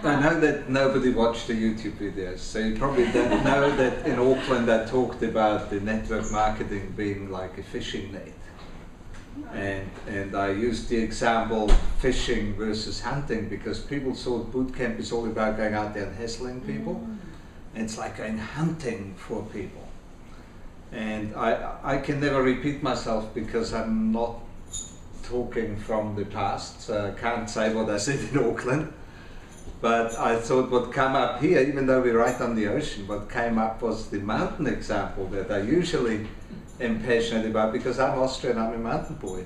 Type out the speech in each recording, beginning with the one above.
I know that nobody watched the YouTube videos, so you probably don't know that in Auckland I talked about the network marketing being like a fishing net. And I used the example fishing versus hunting because people thought boot camp is all about going out there and hassling people. And it's like going hunting for people. And I can never repeat myself because I'm not talking from the past, so I can't say what I said in Auckland. But I thought what came up here, even though we're right on the ocean, what came up was the mountain example that I usually am passionate about because I'm Austrian, I'm a mountain boy.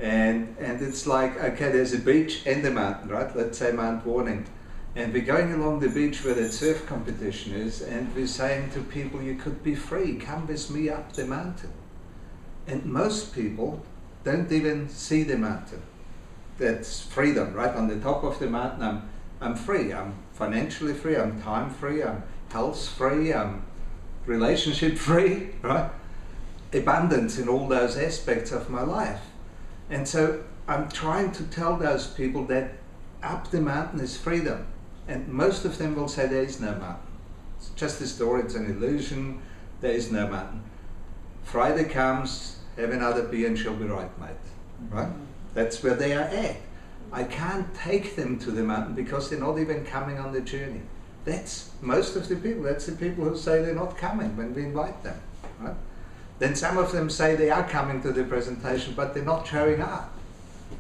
And it's like, okay, there's a beach and a mountain, right? Let's say Mount Warning. And we're going along the beach where the surf competition is, and we're saying to people, you could be free, come with me up the mountain. And most people don't even see the mountain. That's freedom, right? On the top of the mountain, I'm free. I'm financially free, I'm time free, I'm health free, I'm relationship free, right? Abundance in all those aspects of my life. And so I'm trying to tell those people that up the mountain is freedom. And most of them will say there is no mountain. It's just a story, it's an illusion, there is no mountain. Friday comes, have another beer and she'll be right, mate. Right? That's where they are at. I can't take them to the mountain because they're not even coming on the journey. That's most of the people. That's the people who say they're not coming when we invite them. Right? Then some of them say they are coming to the presentation, but they're not showing up.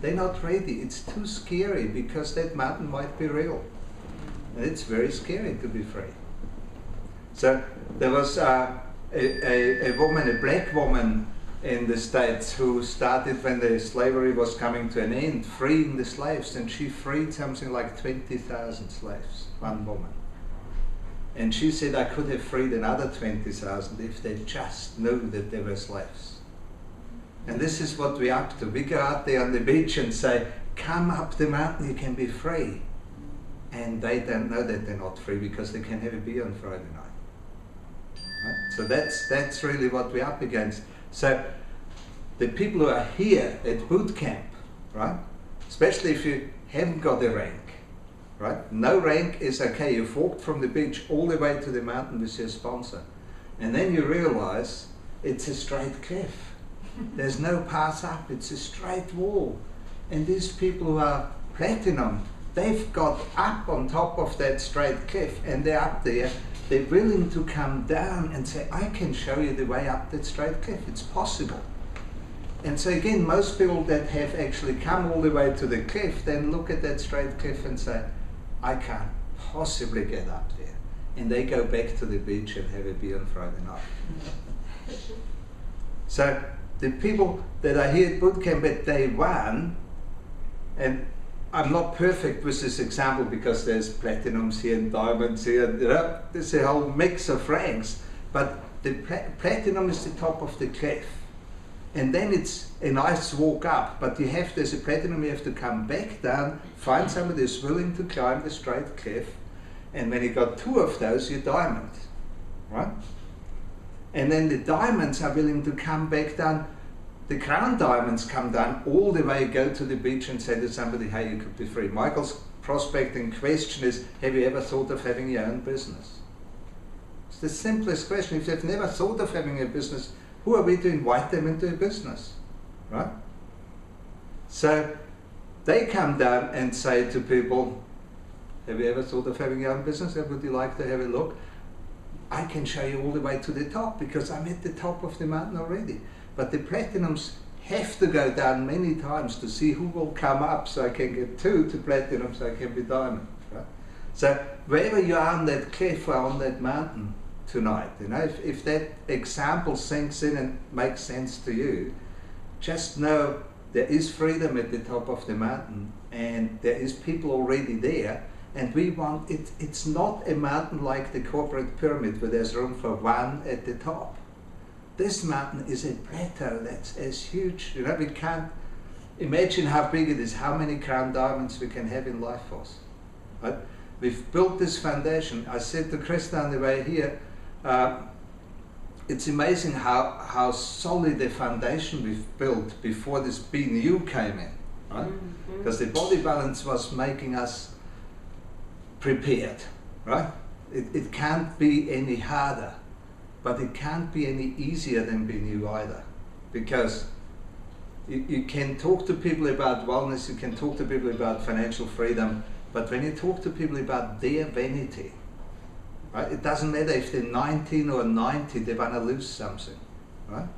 They're not ready. It's too scary because that mountain might be real. And it's very scary to be free. So there was a woman, a black woman, in the States who started when the slavery was coming to an end, freeing the slaves, and she freed something like 20,000 slaves, one woman. And she said, I could have freed another 20,000 if they just knew that they were slaves. And this is what we're up to. We go out there on the beach and say, come up the mountain, you can be free. And they don't know that they're not free because they can have a beer on Friday night. Right? So that's really what we're up against. So the people who are here at boot camp, right, especially if you haven't got a rank, right, no rank is okay, you've walked from the beach all the way to the mountain with your sponsor, and then you realize it's a straight cliff. There's no path up, it's a straight wall. And these people who are platinum, they've got up on top of that straight cliff and they're up there. They're willing to come down and say, I can show you the way up that straight cliff. It's possible. And so again, most people that have actually come all the way to the cliff then look at that straight cliff and say, I can't possibly get up there. And they go back to the beach and have a beer on Friday night. So the people that are here at boot camp at day one, and I'm not perfect with this example because there's platinums here and diamonds here, and, there's a whole mix of ranks, but the platinum is the top of the cliff. And then it's a nice walk up, but you have to, as a platinum, you have to come back down, find somebody who's willing to climb the straight cliff, and when you got two of those, you're diamond, right? And then the diamonds are willing to come back down. The crown diamonds come down all the way, go to the beach and say to somebody, hey, you could be free. Michael's prospecting question is, have you ever thought of having your own business? It's the simplest question. If they've never thought of having a business, who are we to invite them into a business, right? So they come down and say to people, have you ever thought of having your own business? Would you like to have a look? I can show you all the way to the top because I'm at the top of the mountain already. But the platinums have to go down many times to see who will come up so I can get two to platinum so I can be diamond. Right? So wherever you are on that cliff or on that mountain tonight, you know, if that example sinks in and makes sense to you, just know there is freedom at the top of the mountain and there is people already there, and we want it. It's not a mountain like the corporate pyramid where there's room for one at the top. This mountain is a plateau that's as huge, you know, we can't imagine how big it is, how many crown diamonds we can have in life force. Right? We've built this foundation. I said to Krista on the way here, it's amazing how solid the foundation we've built before this BNU came in. right? Because the body balance was making us prepared, right? It can't be any harder, but it can't be any easier than being you either. Because you can talk to people about wellness, you can talk to people about financial freedom, but when you talk to people about their vanity, right, it doesn't matter if they're 19 or 90, they want to lose something, right?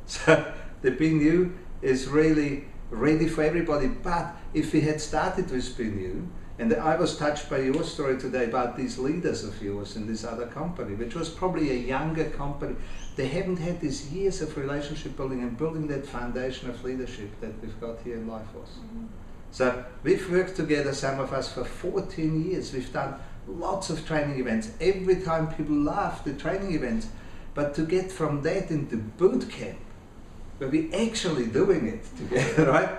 So the being you is really ready for everybody. But if we had started with being you, and I was touched by your story today about these leaders of yours in this other company, which was probably a younger company. They haven't had these years of relationship building and building that foundation of leadership that we've got here in LifeForce. So we've worked together, some of us, for 14 years. We've done lots of training events. Every time people laugh, the training events. But to get from that into boot camp, where we're actually doing it together, right?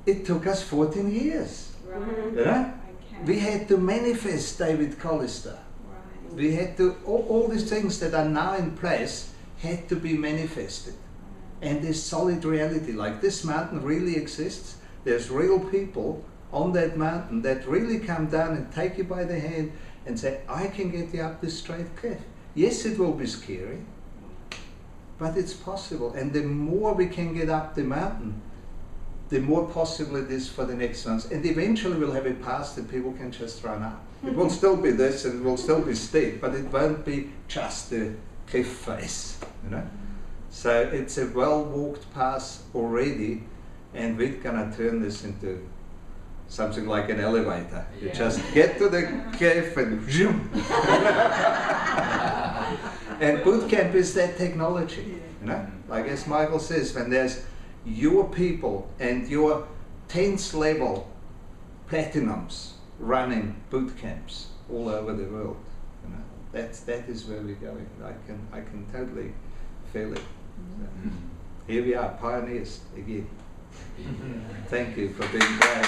It took us 14 years. Right. You know? Okay. We had to manifest David Collister. Right. We had to, all these things that are now in place had to be manifested. And there's solid reality, like this mountain really exists. There's real people on that mountain that really come down and take you by the hand and say, I can get you up this straight cliff. Yes, it will be scary, but it's possible. And the more we can get up the mountain, the more possible it is for the next ones. And eventually we'll have a path that people can just run up. It will still be this and it will still be steep, but it won't be just the cliff face, you know? So it's a well-walked path already, and we're gonna turn this into something like an elevator. You just get to the cliff and zoom. And boot camp is that technology, you know? Like as Michael says, when there's your people and your 10th level platinums running boot camps all over the world, you know, that is where we're going. I can totally feel it. So, here we are, pioneers again. Thank you for being there.